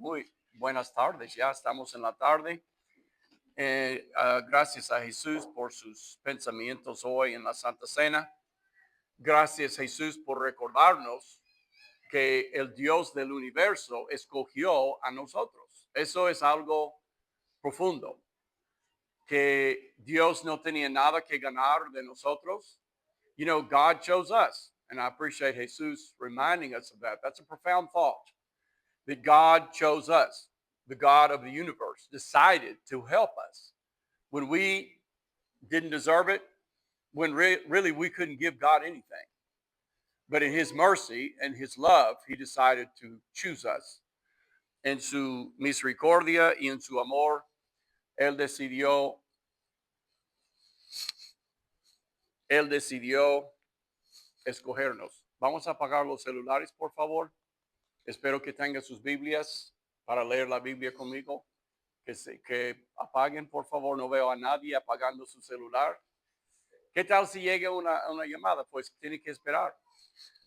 Muy buenas tardes, ya estamos en la tarde. Gracias a Jesús por sus pensamientos hoy en la Santa Cena. Gracias Jesús por recordarnos que el Dios del universo escogió a nosotros. Eso es algo profundo, que Dios no tenía nada que ganar de nosotros. You know, God chose us, and I appreciate Jesus reminding us of that. That's a profound thought, that God chose us. The God of the universe decided to help us when we didn't deserve it, when really we couldn't give God anything. But in his mercy and his love, he decided to choose us. En su misericordia y en su amor, él decidió escogernos. Vamos a apagar los celulares, por favor. Espero que tengan sus Biblias para leer la Biblia conmigo. Que apaguen, por favor. No veo a nadie apagando su celular. ¿Qué tal si llega una llamada? Pues tiene que esperar.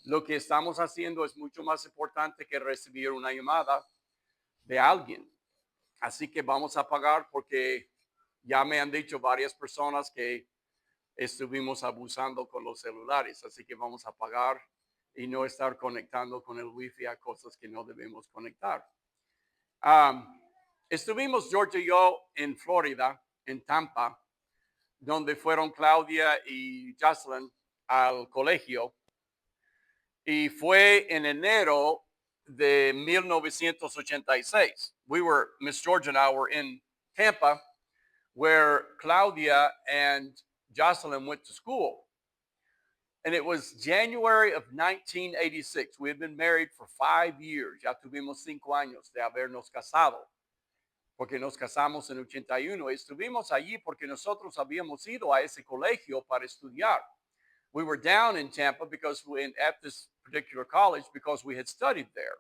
Lo que estamos haciendo es mucho más importante que recibir una llamada de alguien. Así que vamos a apagar porque ya me han dicho varias personas que estuvimos abusando con los celulares. Así que vamos a apagar y no estar conectando con el wifi a cosas que no debemos conectar. Estuvimos George y yo en Florida, en Tampa, donde fueron Claudia y Jocelyn al colegio. Y fue en enero de 1986. Miss George and I were in Tampa, where Claudia and Jocelyn went to school. And it was January of 1986. We had been married for 5 years. Ya tuvimos 5 años de habernos casado. Porque nos casamos en 81. Estuvimos allí porque nosotros habíamos ido a ese colegio para estudiar. We were down in Tampa at this particular college because we had studied there.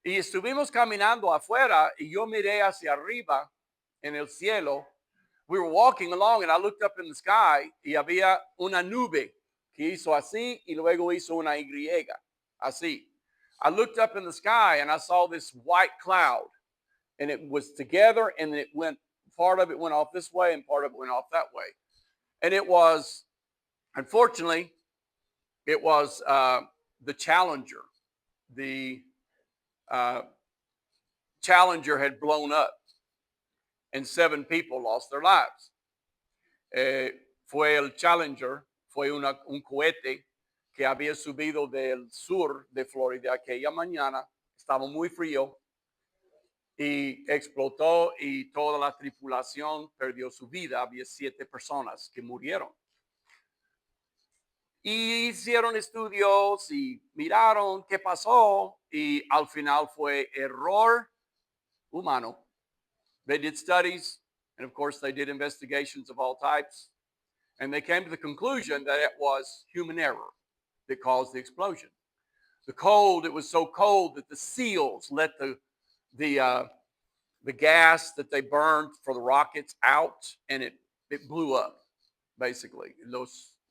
Y estuvimos caminando afuera y yo miré hacia arriba en el cielo. We were walking along and I looked up in the sky y había una nube que hizo así y luego hizo una Y, así. I looked up in the sky and I saw this white cloud and it was together and part of it went off this way and part of it went off that way. And unfortunately, it was the Challenger. The Challenger had blown up and 7 people lost their lives. Fue el Challenger, fue un cohete que había subido del sur de Florida aquella mañana, estaba muy frío y explotó y toda la tripulación perdió su vida. Había 7 personas que murieron. Y hicieron estudios y miraron qué pasó y al final fue error humano. They did studies and of course they did investigations of all types and they came to the conclusion that it was human error that caused the explosion. It was so cold that the seals let the gas that they burned for the rockets out and it blew up basically.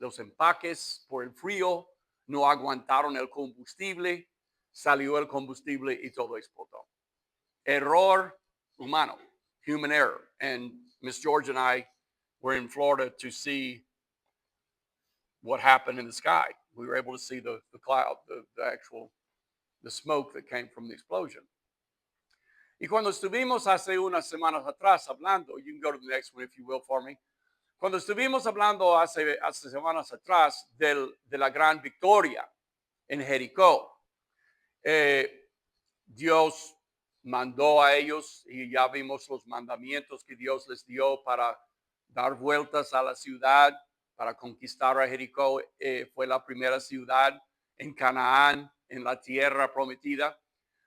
Los empaques por el frío no aguantaron el combustible, salió el combustible y todo explotó. Error humano, human error. And Miss George and I were in Florida to see what happened in the sky. We were able to see the cloud, the smoke that came from the explosion. Y cuando estuvimos hace unas semanas atrás hablando, you can go to the next one if you will for me. Cuando estuvimos hablando hace semanas atrás de la gran victoria en Jericó, Dios mandó a ellos y ya vimos los mandamientos que Dios les dio para dar vueltas a la ciudad, para conquistar a Jericó. Fue la primera ciudad en Canaán, en la tierra prometida.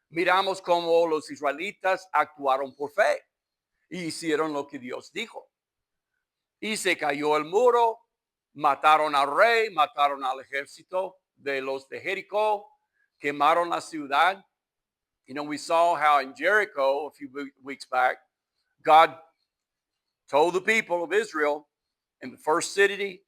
Miramos cómo los israelitas actuaron por fe y hicieron lo que Dios dijo. Y se cayó el muro, mataron al rey, mataron al ejército de los de Jericó, quemaron la ciudad. You know, we saw how in Jericho a few weeks back, God told the people of Israel in the first city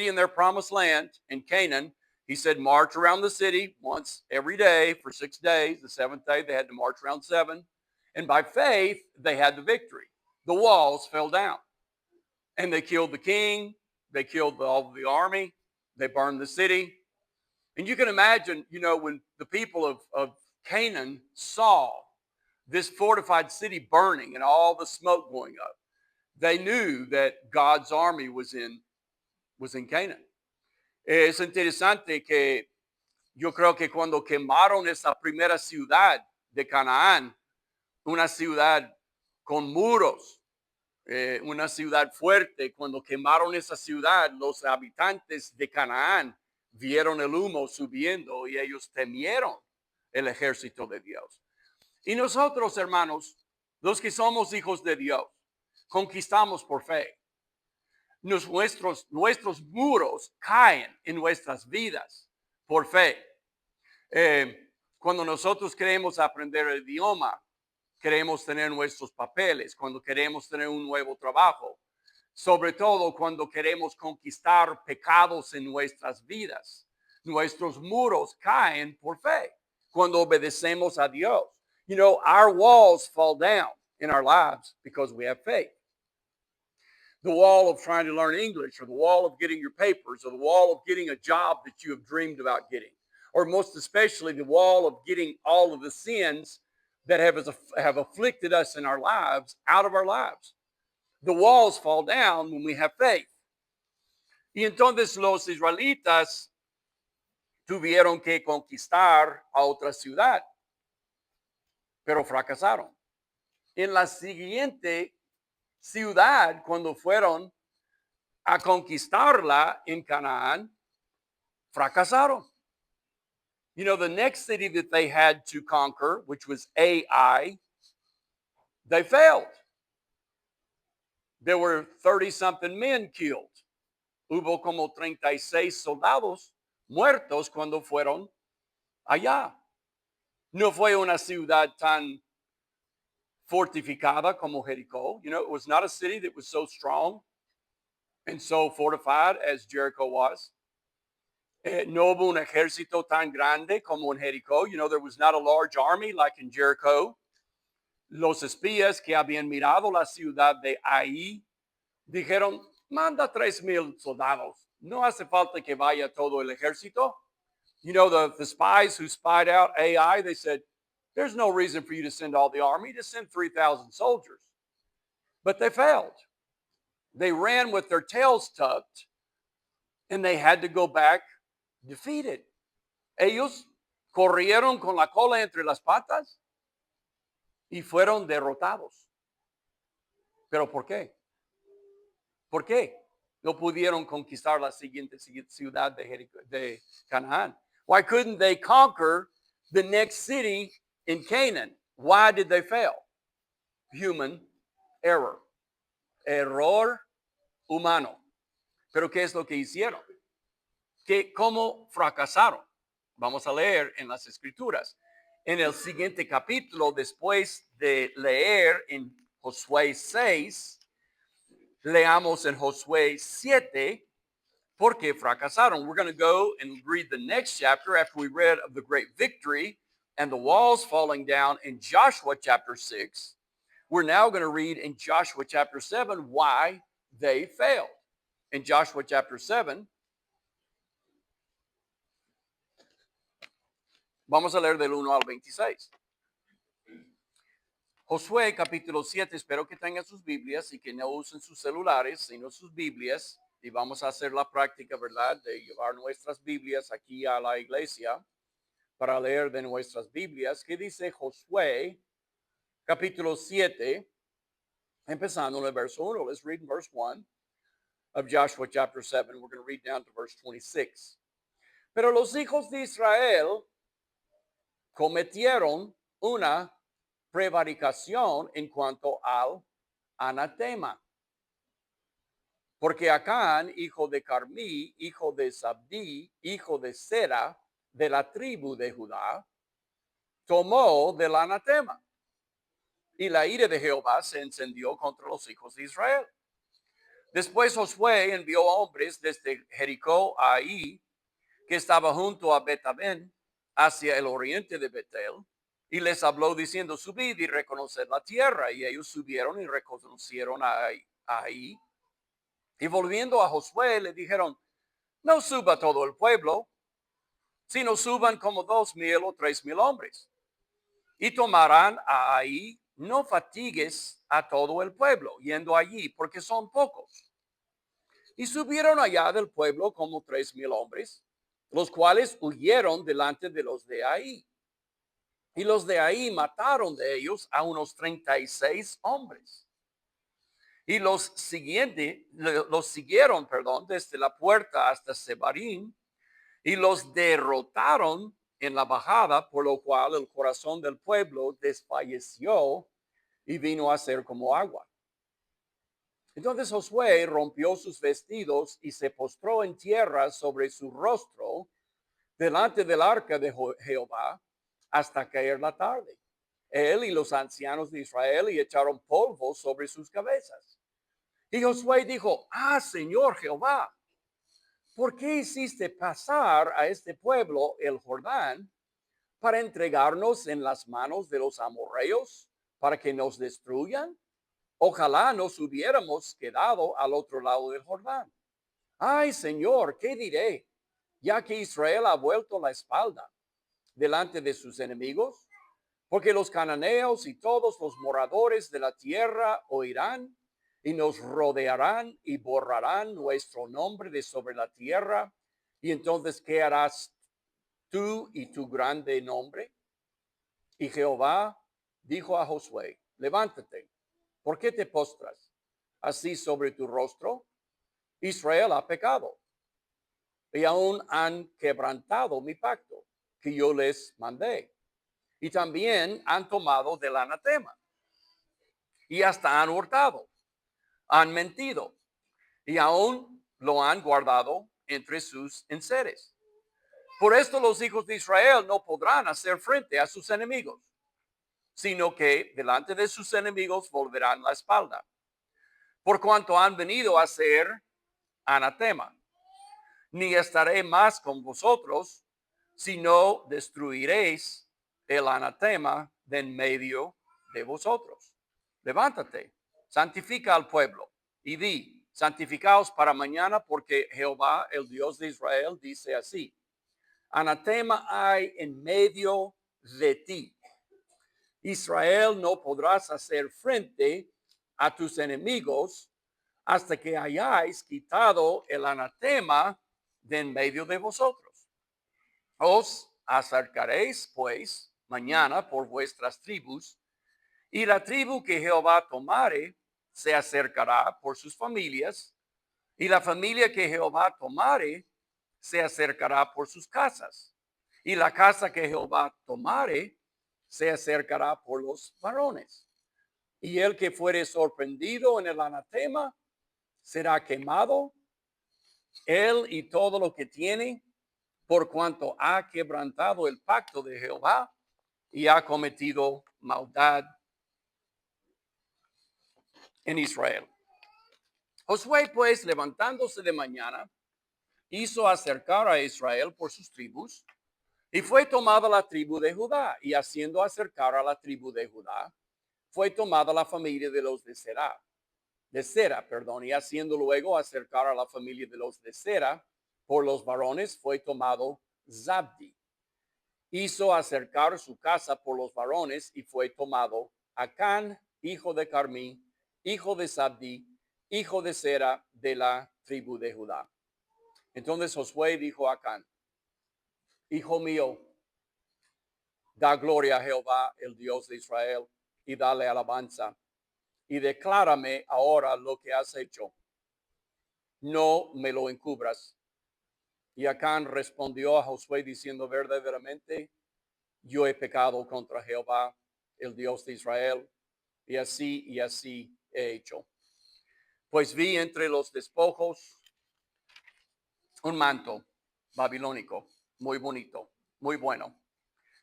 in their promised land in Canaan, He said, march around the city once every day for 6 days. The seventh day, they had to march around 7. And by faith, they had the victory. The walls fell down. And they killed the king. They killed all of the army. They burned the city. And you can imagine, when the people of Canaan saw this fortified city burning and all the smoke going up, they knew that God's army was in Canaan. Es interesante que yo creo que cuando quemaron esa primera ciudad de Canaán, una ciudad con muros, una ciudad fuerte, cuando quemaron esa ciudad, los habitantes de Canaán vieron el humo subiendo y ellos temieron el ejército de Dios. Y nosotros, hermanos, los que somos hijos de Dios, conquistamos por fe. Nuestros muros caen en nuestras vidas por fe. Cuando nosotros queremos aprender el idioma, queremos tener nuestros papeles, cuando queremos tener un nuevo trabajo, sobre todo cuando queremos conquistar pecados en nuestras vidas, nuestros muros caen por fe cuando obedecemos a Dios. Our walls fall down in our lives because we have faith. The wall of trying to learn English, or the wall of getting your papers, or the wall of getting a job that you have dreamed about getting, or most especially the wall of getting all of the sins that have afflicted us in our lives out of our lives. The walls fall down when we have faith. Y entonces los israelitas tuvieron que conquistar a otra ciudad, pero fracasaron. En la siguiente ciudad, cuando fueron a conquistarla en Canaán, fracasaron. The next city that they had to conquer, which was Ai, they failed. There were 30-something men killed. Hubo como 36 soldados muertos cuando fueron allá. No fue una ciudad tan fortificada como Jericho. It was not a city that was so strong and so fortified as Jericho was. No hubo un ejército tan grande como en Jericho. There was not a large army like in Jericho. Los espías que habían mirado la ciudad de Ai dijeron, manda 3,000 soldados. No hace falta que vaya todo el ejército. The spies who spied out Ai, they said, there's no reason for you to send all the army. Just send 3,000 soldiers. But they failed. They ran with their tails tucked, and they had to go back defeated. Ellos corrieron con la cola entre las patas y fueron derrotados. ¿Pero por qué? ¿Por qué no pudieron conquistar la siguiente ciudad de Canaán? Why couldn't they conquer the next city in Canaan? Why did they fail? Human error. Error humano. ¿Pero qué es lo que hicieron? ¿Cómo fracasaron? Vamos a leer en las Escrituras. En el siguiente capítulo, después de leer en Josué 6, leamos en Josué 7, porque fracasaron. We're going to go and read the next chapter after we read of the great victory and the walls falling down in Joshua chapter 6. We're now going to read in Joshua chapter 7 why they failed. In Joshua chapter 7, vamos a leer del 1 al 26. Josué capítulo 7, espero que tengan sus Biblias y que no usen sus celulares, sino sus Biblias. Y vamos a hacer la práctica, ¿verdad?, de llevar nuestras Biblias aquí a la iglesia para leer de nuestras Biblias. ¿Qué dice Josué capítulo 7, empezando en el verso 1? Let's read in verse 1 of Joshua chapter 7. We're going to read down to verse 26. Pero los hijos de Israel cometieron una prevaricación en cuanto al anatema. Porque Acán, hijo de Carmí, hijo de Sabdí, hijo de Sera, de la tribu de Judá, tomó del anatema. Y la ira de Jehová se encendió contra los hijos de Israel. Después Josué envió hombres desde Jericó a Ai, que estaba junto a Betaben, hacia el oriente de Betel, y les habló diciendo, subid y reconoced la tierra. Y ellos subieron y reconocieron ahí. Y volviendo a Josué, le dijeron, no suba todo el pueblo, sino suban como 2,000 o 3,000 hombres. Y tomarán ahí, no fatigues a todo el pueblo, yendo allí, porque son pocos. Y subieron allá del pueblo como 3,000 hombres, los cuales huyeron delante de los de ahí. Y los de ahí mataron de ellos a unos 36 hombres. Y los siguieron, desde la puerta hasta Sebarim, y los derrotaron en la bajada, por lo cual el corazón del pueblo desfalleció y vino a ser como agua. Entonces Josué rompió sus vestidos y se postró en tierra sobre su rostro delante del arca de Jehová hasta caer la tarde. Él y los ancianos de Israel y echaron polvo sobre sus cabezas. Y Josué dijo, Señor Jehová, ¿por qué hiciste pasar a este pueblo el Jordán para entregarnos en las manos de los amorreos para que nos destruyan? Ojalá nos hubiéramos quedado al otro lado del Jordán. Ay, Señor, ¿qué diré? Ya que Israel ha vuelto la espalda delante de sus enemigos, porque los cananeos y todos los moradores de la tierra oirán y nos rodearán y borrarán nuestro nombre de sobre la tierra. Y entonces, ¿qué harás tú y tu grande nombre? Y Jehová dijo a Josué, levántate, ¿por qué te postras así sobre tu rostro? Israel ha pecado y aún han quebrantado mi pacto que yo les mandé. Y también han tomado del anatema y hasta han hurtado, han mentido y aún lo han guardado entre sus enseres. Por esto los hijos de Israel no podrán hacer frente a sus enemigos, sino que delante de sus enemigos volverán la espalda, por cuanto han venido a ser anatema. Ni estaré más con vosotros, sino destruiréis el anatema de en medio de vosotros. Levántate, santifica al pueblo y di, santificaos para mañana, porque Jehová, el Dios de Israel, dice así, anatema hay en medio de ti. Israel, no podrás hacer frente a tus enemigos hasta que hayáis quitado el anatema de en medio de vosotros. Os acercaréis, pues, mañana por vuestras tribus, y la tribu que Jehová tomare se acercará por sus familias, y la familia que Jehová tomare se acercará por sus casas, y la casa que Jehová tomare se acercará por los varones. Y el que fuere sorprendido en el anatema será quemado, él y todo lo que tiene, por cuanto ha quebrantado el pacto de Jehová y ha cometido maldad en Israel. Josué, pues, levantándose de mañana, hizo acercar a Israel por sus tribus, y fue tomada la tribu de Judá, y haciendo acercar a la tribu de Judá, fue tomada la familia de los de Sera, y haciendo luego acercar a la familia de los de Sera por los varones, fue tomado Zabdi. Hizo acercar su casa por los varones y fue tomado Acán, hijo de Carmí, hijo de Zabdi, hijo de Sera, de la tribu de Judá. Entonces Josué dijo a Acán, hijo mío, da gloria a Jehová, el Dios de Israel, y dale alabanza, y declárame ahora lo que has hecho. No me lo encubras. Y Acán respondió a Josué diciendo, verdaderamente yo he pecado contra Jehová, el Dios de Israel, y así he hecho. Pues vi entre los despojos un manto babilónico, muy bonito, muy bueno,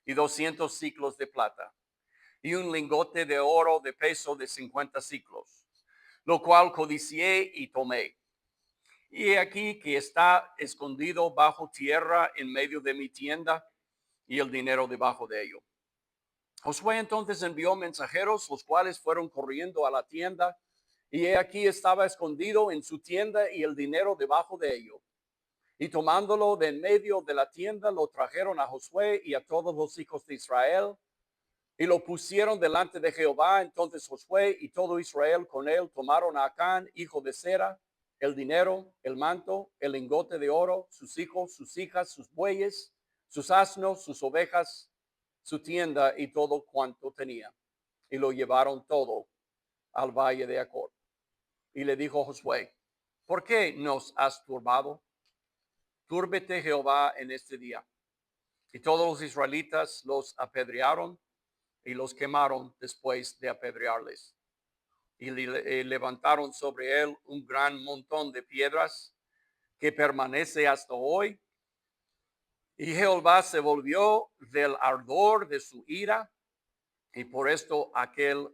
y 200 ciclos de plata, y un lingote de oro de peso de 50 ciclos, lo cual codicié y tomé. Y he aquí que está escondido bajo tierra en medio de mi tienda y el dinero debajo de ello. Josué entonces envió mensajeros, los cuales fueron corriendo a la tienda, y he aquí estaba escondido en su tienda y el dinero debajo de ello. Y tomándolo de en medio de la tienda, lo trajeron a Josué y a todos los hijos de Israel, y lo pusieron delante de Jehová. Entonces Josué y todo Israel con él tomaron a Acán, hijo de Zera, el dinero, el manto, el lingote de oro, sus hijos, sus hijas, sus bueyes, sus asnos, sus ovejas, su tienda y todo cuanto tenía. Y lo llevaron todo al valle de Acor. Y le dijo Josué: ¿por qué nos has turbado? Túrbete Jehová en este día. Y todos los israelitas los apedrearon y los quemaron después de apedrearles. Y levantaron sobre él un gran montón de piedras que permanece hasta hoy. Y Jehová se volvió del ardor de su ira, y por esto aquel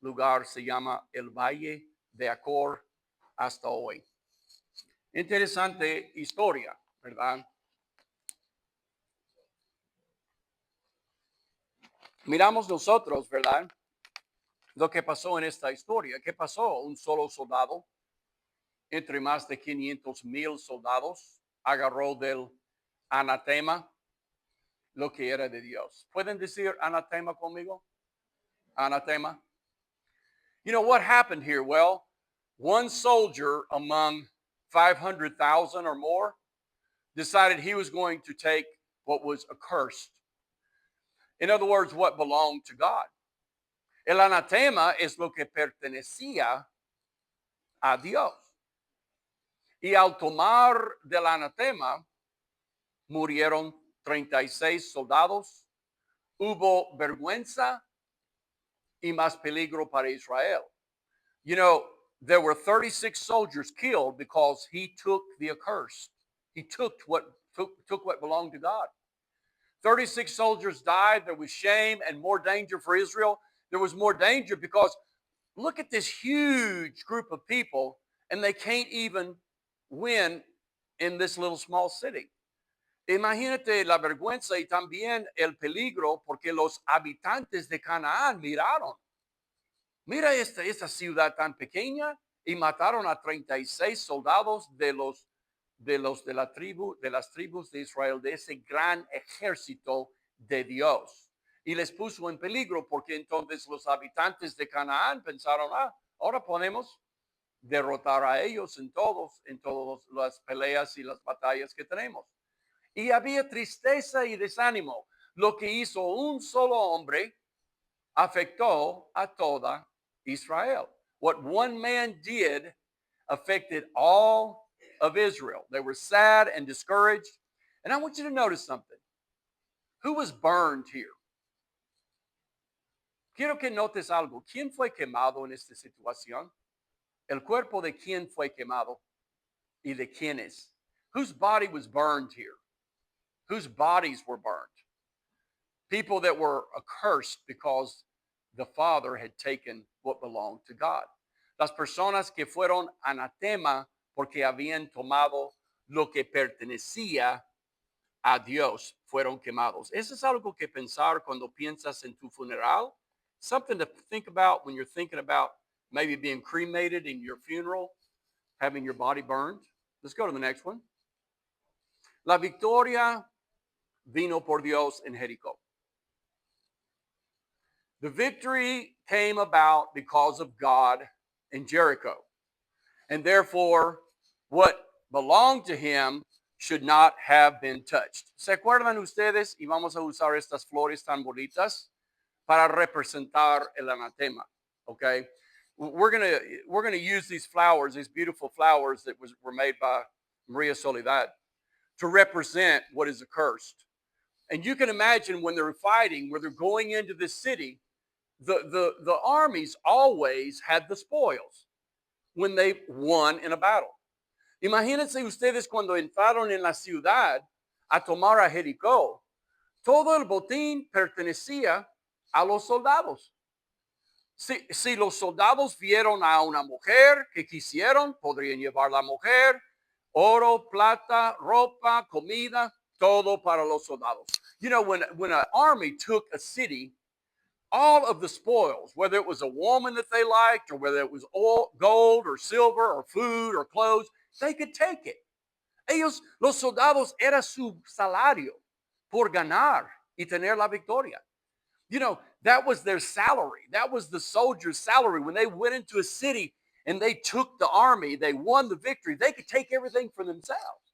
lugar se llama el Valle de Acor hasta hoy. Interesante historia, ¿verdad? Miramos nosotros, ¿verdad? Lo que pasó en esta historia. ¿Qué pasó? Un solo soldado, entre más de 500,000 soldados, agarró del anatema lo que era de Dios. ¿Pueden decir anatema conmigo? Anatema. You know what happened here? Well, one soldier among 500,000 or more decided he was going to take what was accursed. In other words, what belonged to God. El anatema es lo que pertenecía a Dios. Y al tomar del anatema, murieron 36 soldados. Hubo vergüenza y más peligro para Israel. You know, there were 36 soldiers killed because he took the accursed. He took what belonged to God. 36 soldiers died. There was shame and more danger for Israel. There was more danger because look at this huge group of people, and they can't even win in this little small city. Imagínate la vergüenza y también el peligro, porque los habitantes de Canaán miraron. Mira esta ciudad tan pequeña, y mataron a 36 soldados de las tribus de Israel, de ese gran ejército de Dios. Y les puso en peligro, porque entonces los habitantes de Canaán pensaron: ahora podemos derrotar a ellos en todas las peleas y las batallas que tenemos. Y había tristeza y desánimo. Lo que hizo un solo hombre afectó a toda Israel. What one man did affected all of Israel. They were sad and discouraged. And I want you to notice something. Who was burned here? Quiero que notes algo. ¿Quién fue quemado en esta situación? El cuerpo de quién fue quemado y de quiénes. Whose body was burned here? Whose bodies were burned? People that were accursed because the Father had taken what belonged to God. Las personas que fueron anatema porque habían tomado lo que pertenecía a Dios fueron quemados. Eso es algo que pensar cuando piensas en tu funeral. Something to think about when you're thinking about maybe being cremated in your funeral, having your body burned. Let's go to the next one. La victoria vino por Dios en Jericó. The victory came about because of God in Jericho. And therefore, what belonged to him should not have been touched. ¿Se acuerdan ustedes? Y vamos a usar estas flores tan bonitas para representar el anatema. Okay? We're gonna use these flowers, these beautiful flowers that were made by Maria Soledad, to represent what is accursed. And you can imagine when they're fighting, where they're going into the city, the armies always had the spoils when they won in a battle. Imagínense ustedes cuando entraron en la ciudad a tomar a Jericó, todo el botín pertenecía a los soldados. Si los soldados vieron a una mujer que quisieron, podrían llevar la mujer. oro, plata, ropa, comida, todo para los soldados. You know, when an army took a city, all of the spoils, whether it was a woman that they liked or whether it was oil, gold or silver or food or clothes, they could take it. Ellos, los soldados, era su salario por ganar y tener la victoria. You know, that was their salary. That was the soldier's salary. When they went into a city and they took the army, they won the victory, they could take everything for themselves.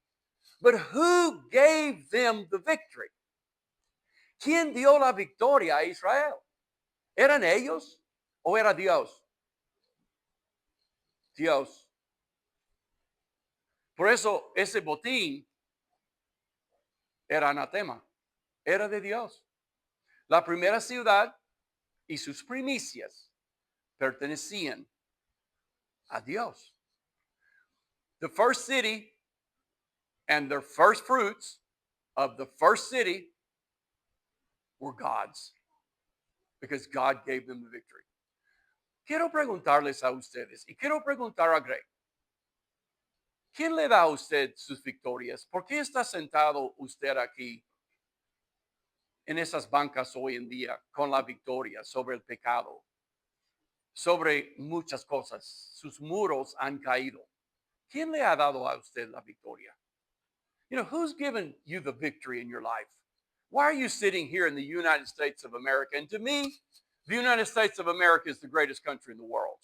But who gave them the victory? ¿Quién dio la victoria a Israel? ¿Eran ellos o era Dios? Dios. Por eso ese botín era anatema, era de Dios. La primera ciudad y sus primicias pertenecían a Dios. The first city and their first fruits of the first city were God's, because God gave them the victory. Quiero preguntarles a ustedes y quiero preguntar a Greg, ¿quién le da a usted sus victorias? ¿Por qué está sentado usted aquí en esas bancas hoy en día con la victoria sobre el pecado, sobre muchas cosas? Sus muros han caído. ¿Quién le ha dado a usted la victoria? You know, who's given you the victory in your life? Why are you sitting here in the United States of America? And to me, the United States of America is the greatest country in the world.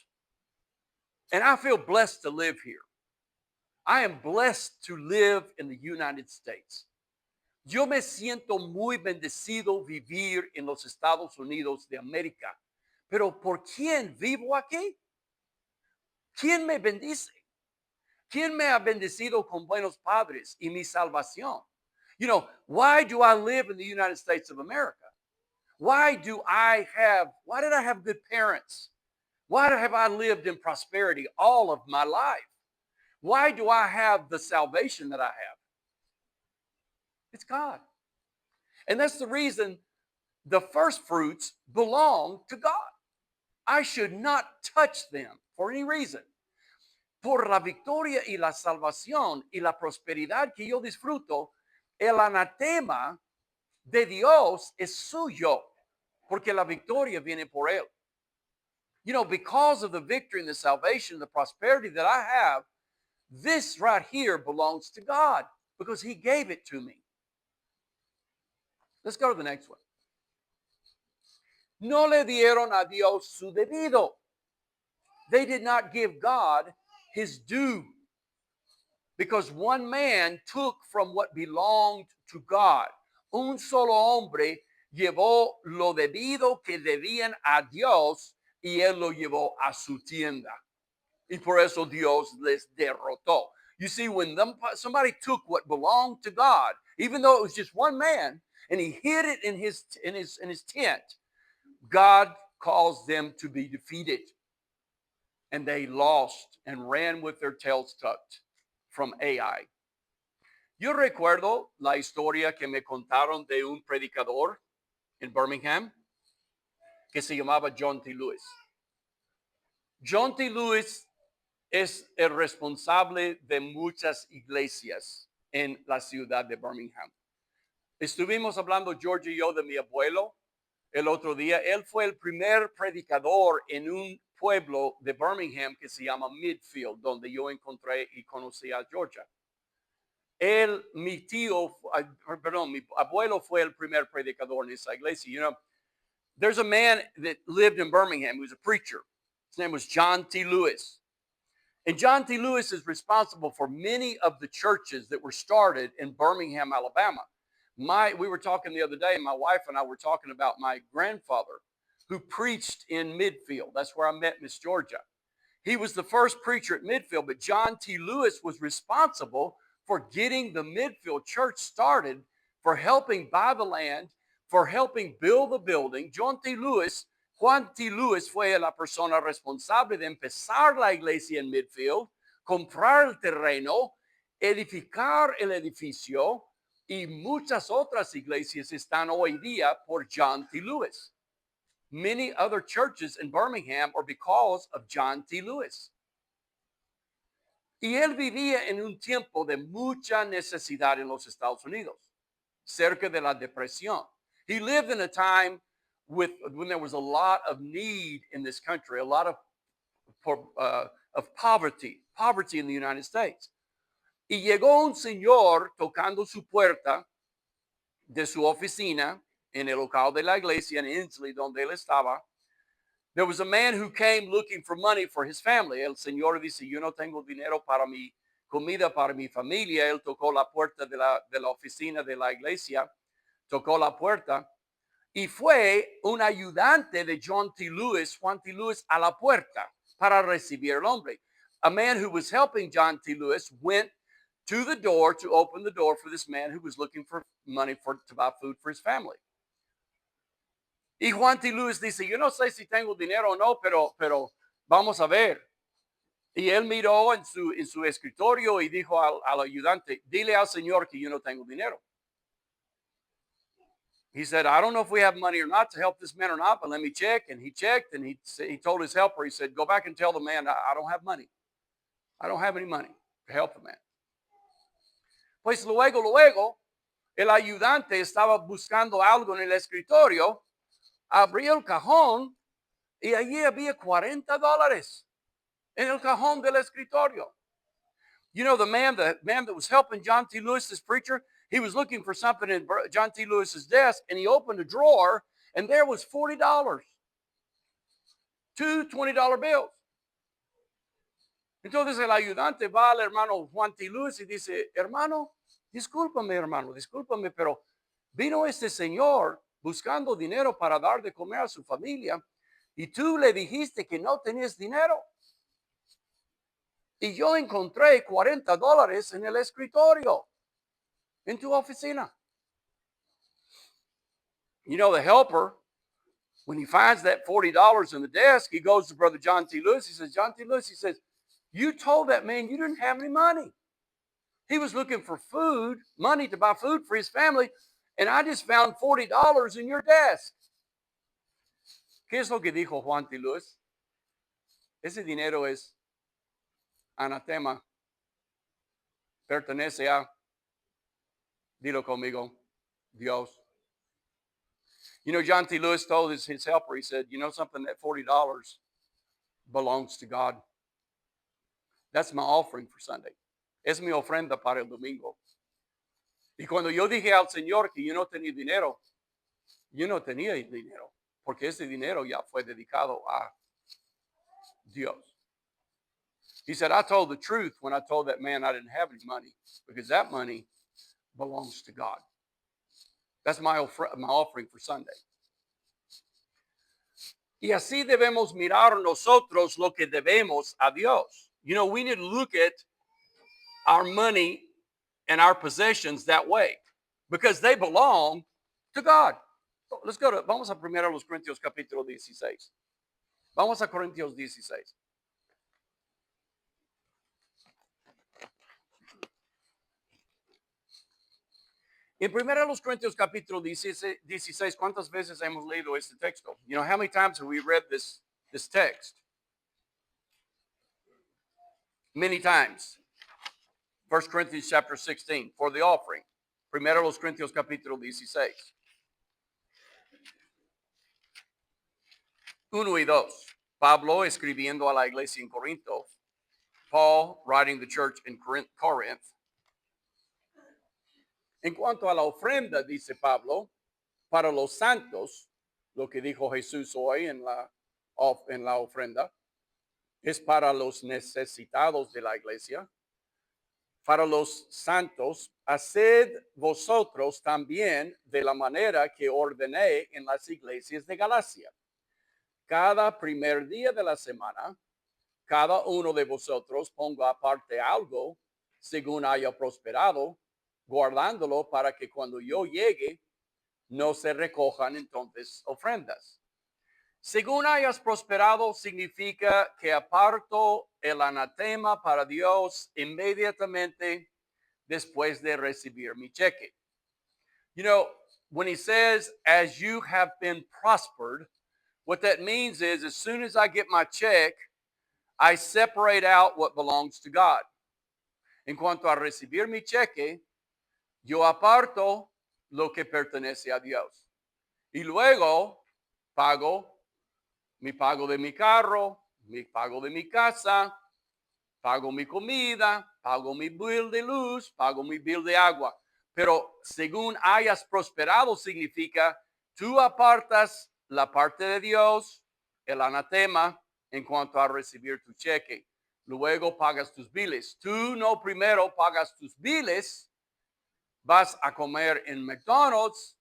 And I feel blessed to live here. I am blessed to live in the United States. Yo me siento muy bendecido vivir en los Estados Unidos de América. Pero ¿por quién vivo aquí? ¿Quién me bendice? ¿Quién me ha bendecido con buenos padres y mi salvación? You know, why do I live in the United States of America? Why did I have good parents? Why have I lived in prosperity all of my life? Why do I have the salvation that I have? It's God. And that's the reason the first fruits belong to God. I should not touch them for any reason. Por la victoria y la salvación y la prosperidad que yo disfruto, el anatema de Dios es suyo, porque la victoria viene por él. You know, because of the victory and the salvation, the prosperity that I have, this right here belongs to God because he gave it to me. Let's go to the next one. No le dieron a Dios su debido. They did not give God his due, because one man took from what belonged to God. Un solo hombre llevó lo debido que debían a Dios y él lo llevó a su tienda. Y por eso Dios les derrotó. You see, when somebody took what belonged to God, even though it was just one man, and he hid it in his tent, God caused them to be defeated. And they lost and ran with their tails tucked from Ai. Yo recuerdo la historia que me contaron de un predicador en Birmingham que se llamaba John T. Lewis. John T. Lewis es el responsable de muchas iglesias en la ciudad de Birmingham. Estuvimos hablando, George y yo, de mi abuelo el otro día. Él fue el primer predicador en un pueblo de Birmingham que se llama Midfield, donde yo encontré y conocí a Georgia. Mi abuelo fue el primer predicador en esa iglesia. You know, there's a man that lived in Birmingham who was a preacher. His name was John T. Lewis. And John T. Lewis is responsible for many of the churches that were started in Birmingham, Alabama. We were talking the other day, my wife and I were talking about my grandfather who preached in Midfield. That's where I met Miss Georgia. He was the first preacher at Midfield, but John T. Lewis was responsible for getting the Midfield church started, for helping buy the land, for helping build the building. Juan T. Lewis fue la persona responsable de empezar la iglesia en Midfield, comprar el terreno, edificar el edificio, y muchas otras iglesias están hoy día por John T. Lewis. Many other churches in Birmingham are because of John T. Lewis. Y él vivía en un tiempo de mucha necesidad en los Estados Unidos, cerca de la depresión. He lived in a time when there was a lot of need in this country, a lot of poverty in the United States. Y llegó un señor tocando su puerta de su oficina en el local de la iglesia en Inslee, donde él estaba. There was a man who came looking for money for his family. El señor dice, yo no tengo dinero para mi comida, para mi familia. Él tocó la puerta de la oficina de la iglesia, tocó la puerta y fue un ayudante de John T. Lewis, Juan T. Lewis, a la puerta para recibir al hombre. A man who was helping John T. Lewis went to the door to open the door for this man who was looking for money to buy food for his family. Y Juan T. Lewis dice, yo no sé si tengo dinero o no, pero vamos a ver. Y él miró en su escritorio y dijo al ayudante, dile al señor que yo no tengo dinero. He said, I don't know if we have money or not to help this man or not, but let me check. And he checked and he told his helper, he said, go back and tell the man, I don't have money. I don't have any money to help the man. Pues luego, el ayudante estaba buscando algo en el escritorio, abrió el cajón y allí había $40 en el cajón del escritorio. You know, the man that was helping John T. Lewis, this preacher, he was looking for something in John T. Lewis's desk, and he opened a drawer, and there was $40. Two $20 bills. Entonces el ayudante va al hermano Juan T. Lewis y dice, hermano, discúlpame, pero vino este señor buscando dinero para dar de comer a su familia, y tú le dijiste que no tenías dinero. Y yo encontré $40 en el escritorio, en tu oficina. You know, the helper, when he finds that $40 in the desk, he goes to Brother John T. Lewis. He says, John T. Lewis, he says, you told that man you didn't have any money. He was looking for food, money to buy food for his family, and I just found $40 in your desk. ¿Qué es lo que dijo Juan T. Lewis? Ese dinero es anatema, pertenece a, dilo conmigo, Dios. You know, John T. Lewis told his helper, he said, you know something, that $40 belongs to God. That's my offering for Sunday. Es mi ofrenda para el domingo. Y cuando yo dije al Señor que yo no tenía dinero, porque ese dinero ya fue dedicado a Dios. He said, I told the truth when I told that man I didn't have any money, because that money belongs to God. That's my offering for Sunday. Y así debemos mirar nosotros lo que debemos a Dios. You know, we need to look at our money and our possessions that way, because they belong to God. Vamos a primero a los Corintios capítulo 16. Vamos a Corintios 16. En primero a los Corintios capítulo 16, ¿cuántas veces hemos leído este texto? You know, how many times have we read this text? Many times. 1 Corinthians chapter 16, for the offering. Primero los Corintios capítulo 16. 1 y 2. Pablo escribiendo a la iglesia en Corinto. Paul writing the church in Corinth. En cuanto a la ofrenda, dice Pablo, para los santos, lo que dijo Jesús hoy en la ofrenda, es para los necesitados de la iglesia. Para los santos, haced vosotros también de la manera que ordené en las iglesias de Galacia. Cada primer día de la semana, cada uno de vosotros ponga aparte algo según haya prosperado, guardándolo para que cuando yo llegue no se recojan entonces ofrendas. Según hayas prosperado significa que aparto el anatema para Dios inmediatamente después de recibir mi cheque. You know, when he says, as you have been prospered, what that means is as soon as I get my check, I separate out what belongs to God. En cuanto a recibir mi cheque, yo aparto lo que pertenece a Dios. Y luego pago mi pago de mi carro, mi pago de mi casa, pago mi comida, pago mi bill de luz, pago mi bill de agua. Pero según hayas prosperado significa tú apartas la parte de Dios, el anatema, en cuanto a recibir tu cheque. Luego pagas tus biles. Tú no primero pagas tus biles, vas a comer en McDonald's,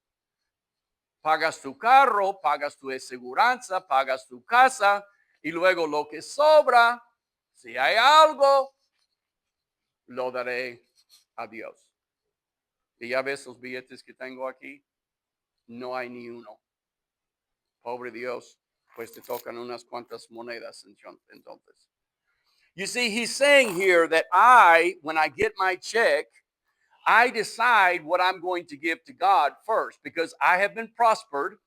pagas tu carro, pagas tu aseguranza, pagas tu casa y luego lo que sobra, si hay algo, lo daré a Dios. Y ya ves los billetes que tengo aquí, no hay ni uno. Pobre Dios, pues te tocan unas cuantas monedas entonces. You see, he's saying here that when I get my check, I decide what I'm going to give to God first because I have been prospered.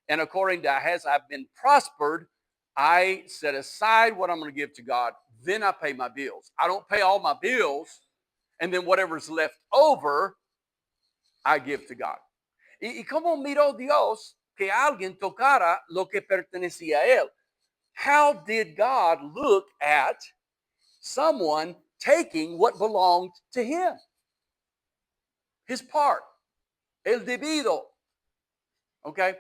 And according to as I've been prospered, I set aside what I'm going to give to God. Then I pay my bills. I don't pay all my bills. And then whatever's left over, I give to God. Y cómo miró Dios que alguien tocara lo que pertenecía a él. How did God look at someone taking what belonged to him? His part, el debido. Okay.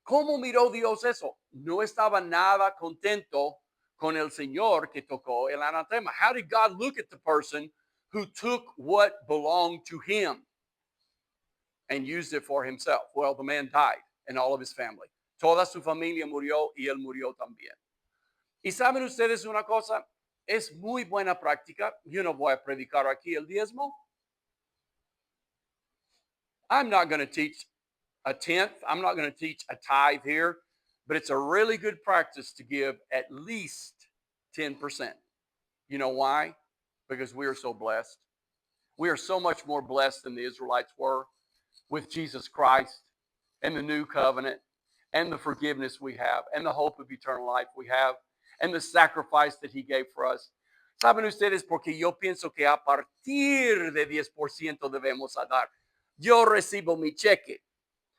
¿Cómo miró Dios eso? No estaba nada contento con el Señor que tocó el anatema. How did God look at the person who took what belonged to him and used it for himself? Well, the man died and all of his family. Toda su familia murió y él murió también. Y saben ustedes una cosa, es muy buena práctica. Yo no voy a predicar aquí el diezmo. I'm not going to teach a tenth. I'm not going to teach a tithe here, but it's a really good practice to give at least 10%. You know why? Because we are so blessed. We are so much more blessed than the Israelites were with Jesus Christ and the new covenant and the forgiveness we have and the hope of eternal life we have and the sacrifice that he gave for us. ¿Saben ustedes? Porque yo pienso que a partir de 10% debemos dar. Yo recibo mi cheque.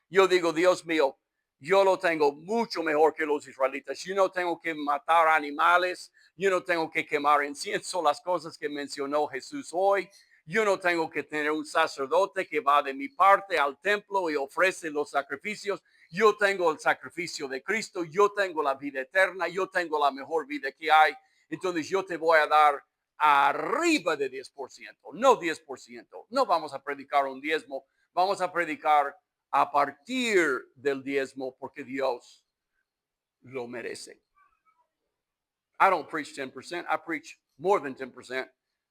Yo digo, Dios mío, yo lo tengo mucho mejor que los israelitas. Yo no tengo que matar animales. Yo no tengo que quemar incienso, las cosas que mencionó Jesús hoy. Yo no tengo que tener un sacerdote que va de mi parte al templo y ofrece los sacrificios. Yo tengo el sacrificio de Cristo. Yo tengo la vida eterna. Yo tengo la mejor vida que hay. Entonces yo te voy a dar arriba de 10%, no 10%. No vamos a predicar un diezmo. Vamos a predicar a partir del diezmo porque Dios lo merece. I don't preach 10%. I preach more than 10%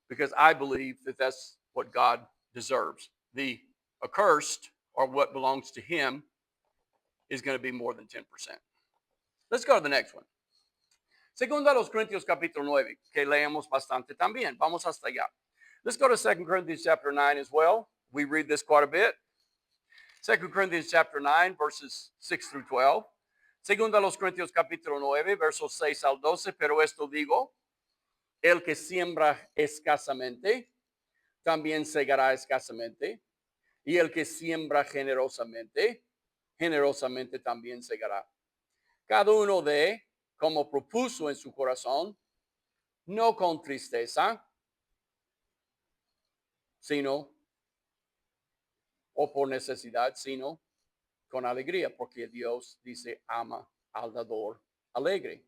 because I believe that that's what God deserves. The accursed, or what belongs to him, is going to be more than 10%. Let's go to the next one. Segundo a los Corintios capítulo 9, que leemos bastante también. Vamos hasta allá. Let's go to 2 Corinthians chapter 9 as well. We read this quite a bit. 2 Corinthians chapter 9, verses 6 through 12. Segundo a los Corintios capítulo 9, versos 6 al 12. Pero esto digo, el que siembra escasamente, también segará escasamente. Y el que siembra generosamente, generosamente también segará. Cada uno de, como propuso en su corazón, no con tristeza, sino, o por necesidad, sino con alegría, porque Dios dice, ama al dador alegre.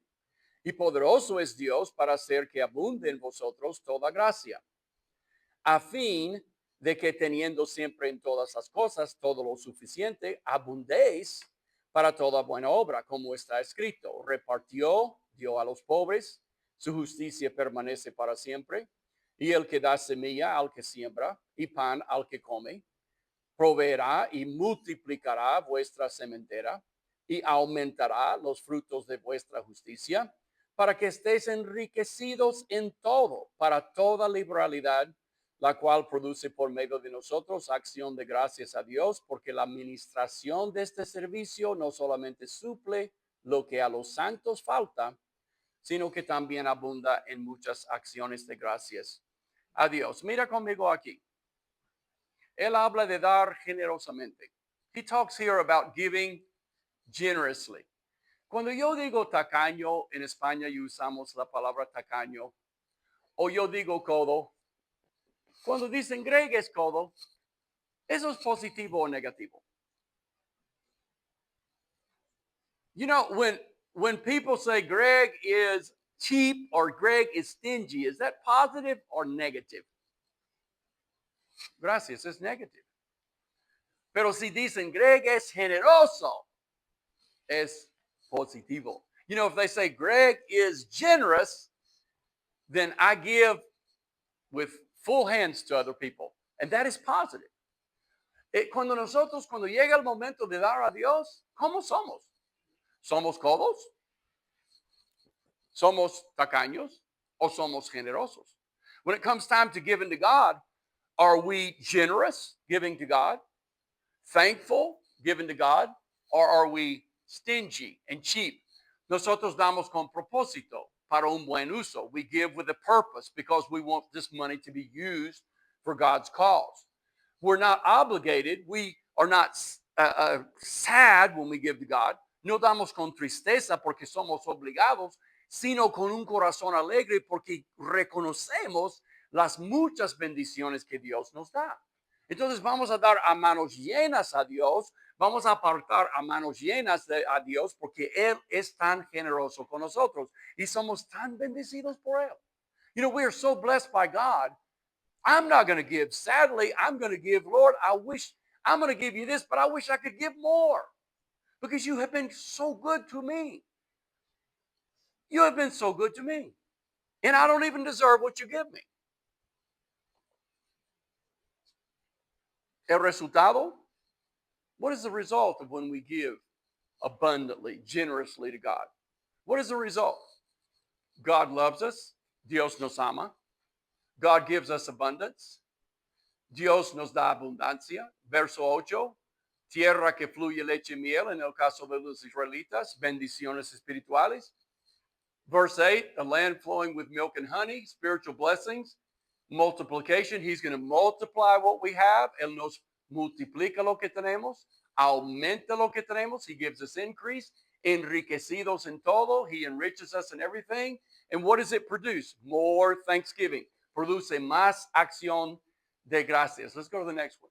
Y poderoso es Dios para hacer que abunde en vosotros toda gracia, a fin de que teniendo siempre en todas las cosas todo lo suficiente, abundéis para toda buena obra, como está escrito, repartió, dio a los pobres, su justicia permanece para siempre, y el que da semilla al que siembra y pan al que come, proveerá y multiplicará vuestra sementera y aumentará los frutos de vuestra justicia, para que estéis enriquecidos en todo, para toda liberalidad, la cual produce por medio de nosotros acción de gracias a Dios, porque la administración de este servicio no solamente suple lo que a los santos falta, sino que también abunda en muchas acciones de gracias. a Dios. Mira conmigo aquí. Él habla de dar generosamente. He talks here about giving generously. Cuando yo digo tacaño, en España usamos la palabra tacaño, o yo digo codo, cuando dicen Greg es codo, ¿eso es positivo o negativo? You know, when people say Greg is cheap or Greg is stingy, is that positive or negative? Gracias, es negative. Pero si dicen Greg es generoso, es positivo. You know, if they say Greg is generous, then I give with full hands to other people. And that is positive. Cuando llega el momento de dar a Dios, ¿cómo somos? ¿Somos codos? ¿Somos tacaños? ¿O somos generosos? When it comes time to giving to God, are we generous giving to God? Thankful giving to God? Or are we stingy and cheap? Nosotros damos con propósito para un buen uso. We give with a purpose because we want this money to be used for God's cause. We're not obligated. We are not sad when we give to God. No damos con tristeza porque somos obligados, sino con un corazón alegre porque reconocemos las muchas bendiciones que Dios nos da. Entonces vamos a dar a manos llenas a Dios, vamos a apartar a manos llenas a Dios porque Él es tan generoso con nosotros y somos tan bendecidos por Él. You know, we are so blessed by God. I'm not going to give. Sadly, I'm going to give, Lord, I'm going to give you this, but I wish I could give more because you have been so good to me. You have been so good to me. And I don't even deserve what you give me. El resultado? What is the result of when we give abundantly, generously to God? What is the result? God loves us. Dios nos ama. God gives us abundance. Dios nos da abundancia. Verso 8. Tierra que fluye leche y miel, en el caso de los israelitas, bendiciones espirituales. Verse 8, a land flowing with milk and honey, spiritual blessings, multiplication. He's going to multiply what we have. Él nos multiplica lo que tenemos, aumenta lo que tenemos. He gives us increase, enriquecidos en todo. He enriches us in everything. And what does it produce? More thanksgiving. Produce más acción de gracias. Let's go to the next one.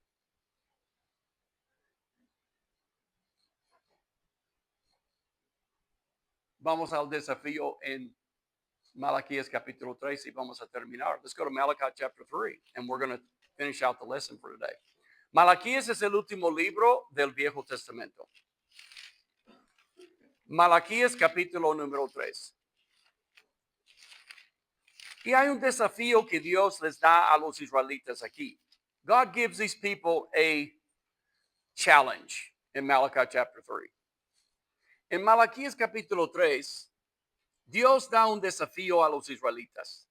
Vamos al desafío en Malaquías capítulo 3 y vamos a terminar. Let's go to Malachi chapter 3 and we're going to finish out the lesson for today. Malaquías es el último libro del Viejo Testamento. Malaquías capítulo número 3. Y hay un desafío que Dios les da a los israelitas aquí. God gives these people a challenge in Malachi chapter 3. En Malaquías capítulo 3, Dios da un desafío a los israelitas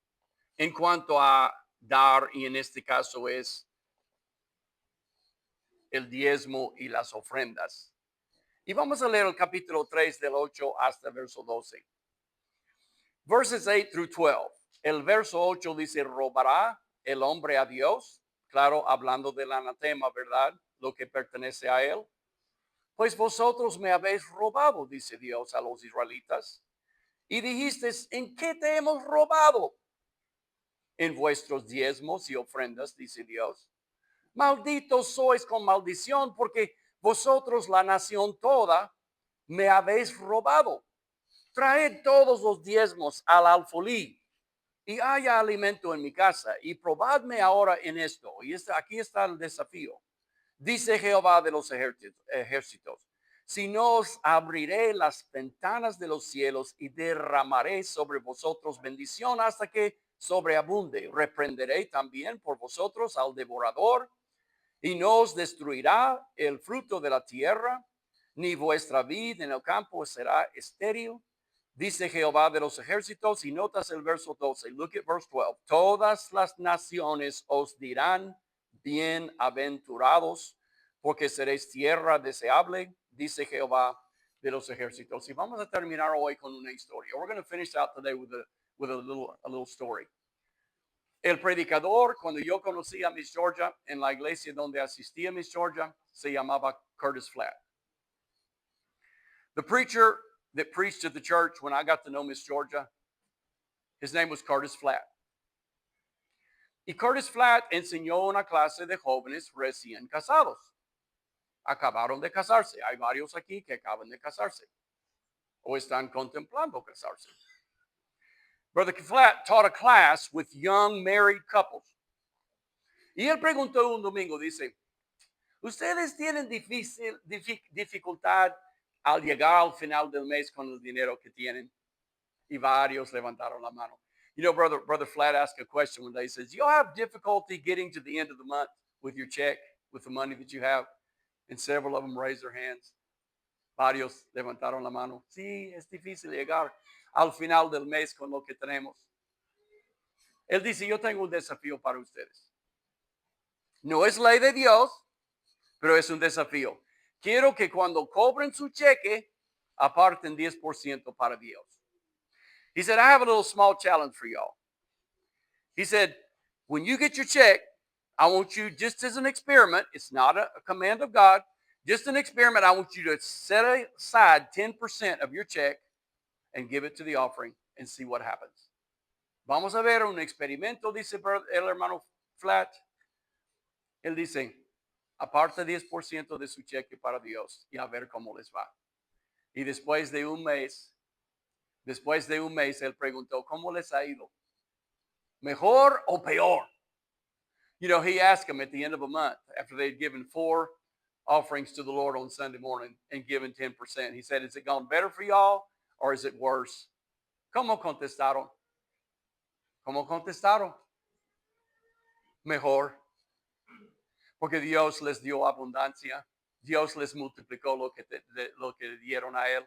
en cuanto a dar, y en este caso es el diezmo y las ofrendas. Y vamos a leer el capítulo 3 del 8 hasta el verso 12. Verses 8 through 12. El verso 8 dice, ¿robará el hombre a Dios? Claro, hablando del anatema, ¿verdad? Lo que pertenece a él. Pues vosotros me habéis robado, dice Dios a los israelitas. Y dijisteis, ¿en qué te hemos robado? En vuestros diezmos y ofrendas, dice Dios. Malditos sois con maldición, porque vosotros, la nación toda, me habéis robado. Traed todos los diezmos al alfolí y haya alimento en mi casa, y probadme ahora en esto. Y aquí está el desafío. Dice Jehová de los ejércitos, si no os abriré las ventanas de los cielos y derramaré sobre vosotros bendición hasta que sobreabunde. Reprenderé también por vosotros al devorador y no os destruirá el fruto de la tierra, ni vuestra vid en el campo será estéril. Dice Jehová de los ejércitos, y notas el verso 12. Look at verse 12. Todas las naciones os dirán bienaventurados, porque seréis tierra deseable, dice Jehová de los ejércitos. Y vamos a terminar hoy con una historia. We're going to finish out today with a little story. El predicador, cuando yo conocí a Miss Georgia en la iglesia donde asistía Miss Georgia, se llamaba Curtis Flatt. The preacher that preached at the church when I got to know Miss Georgia, his name was Curtis Flatt. Y Curtis Flatt enseñó una clase de jóvenes recién casados. Acabaron de casarse. Hay varios aquí que acaban de casarse o están contemplando casarse. Brother Flatt taught a class with young married couples. Y él preguntó un domingo, dice, ¿ustedes tienen dificultad al llegar al final del mes con el dinero que tienen? Y varios levantaron la mano. You know, Brother Flatt asked a question one day. He says, do you have difficulty getting to the end of the month with your check, with the money that you have? And several of them raised their hands. Varios levantaron la mano. Sí, es difícil llegar al final del mes con lo que tenemos. Él dice, yo tengo un desafío para ustedes. No es ley de Dios, pero es un desafío. Quiero que cuando cobren su cheque, aparten 10% para Dios. He said, I have a little small challenge for y'all. He said, when you get your check, I want you, just as an experiment, it's not a command of God, just an experiment, I want you to set aside 10% of your check and give it to the offering and see what happens. Vamos a ver un experimento, dice el hermano Flatt. Él dice, aparte 10% de su cheque para Dios y a ver cómo les va. Y después de un mes, él preguntó, ¿cómo les ha ido? ¿Mejor o peor? You know, he asked them at the end of a month, after they'd given 4 offerings to the Lord on Sunday morning and given 10%. He said, has it gone better for y'all or is it worse? ¿Cómo contestaron? ¿Cómo contestaron? Mejor. Porque Dios les dio abundancia. Dios les multiplicó lo que dieron a él.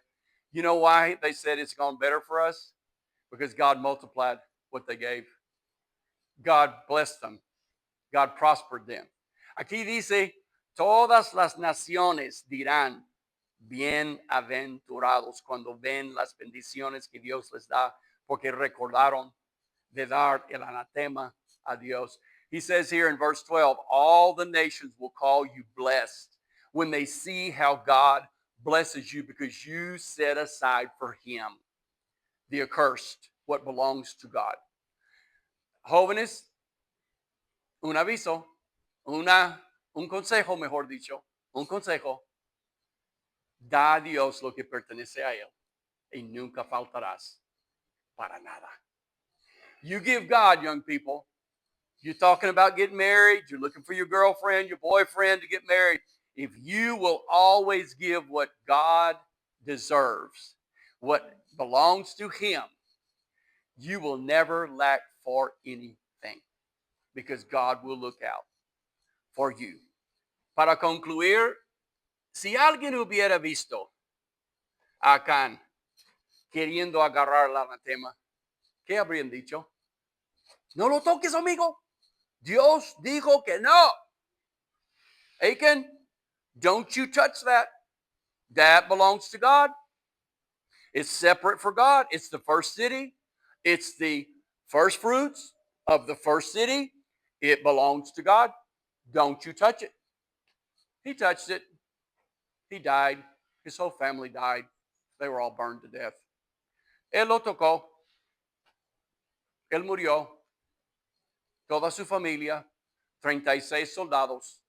You know why they said it's gone better for us? Because God multiplied what they gave. God blessed them. God prospered them. Aquí dice, todas las naciones dirán, bienaventurados cuando ven las bendiciones que Dios les da, porque recordaron de dar el anatema a Dios. He says here in verse 12, all the nations will call you blessed when they see how God blesses you because you set aside for him the accursed, what belongs to God. Jóvenes, un aviso, un consejo, mejor dicho, un consejo. Da a Dios lo que pertenece a él y nunca faltarás para nada. You give God, young people. You're talking about getting married. You're looking for your girlfriend, your boyfriend to get married. If you will always give what God deserves, what belongs to him, you will never lack for anything because God will look out for you. Para concluir, si alguien hubiera visto a Acán queriendo agarrar el anatema, ¿qué habrían dicho? No lo toques, amigo. Dios dijo que no. Achan, don't you touch that. That belongs to God. It's separate for God. It's the first city. It's the first fruits of the first city. It belongs to God. Don't you touch it. He touched it. He died. His whole family died. They were all burned to death. Él lo tocó. Él murió. Toda su familia, 36 soldados,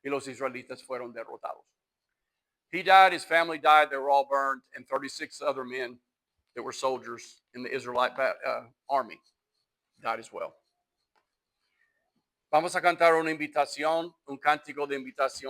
y los israelitas fueron derrotados. He died, his family died, they were all burned, and 36 other men that were soldiers in the Israelite army died as well. Vamos a cantar una invitación, un cántico de invitación.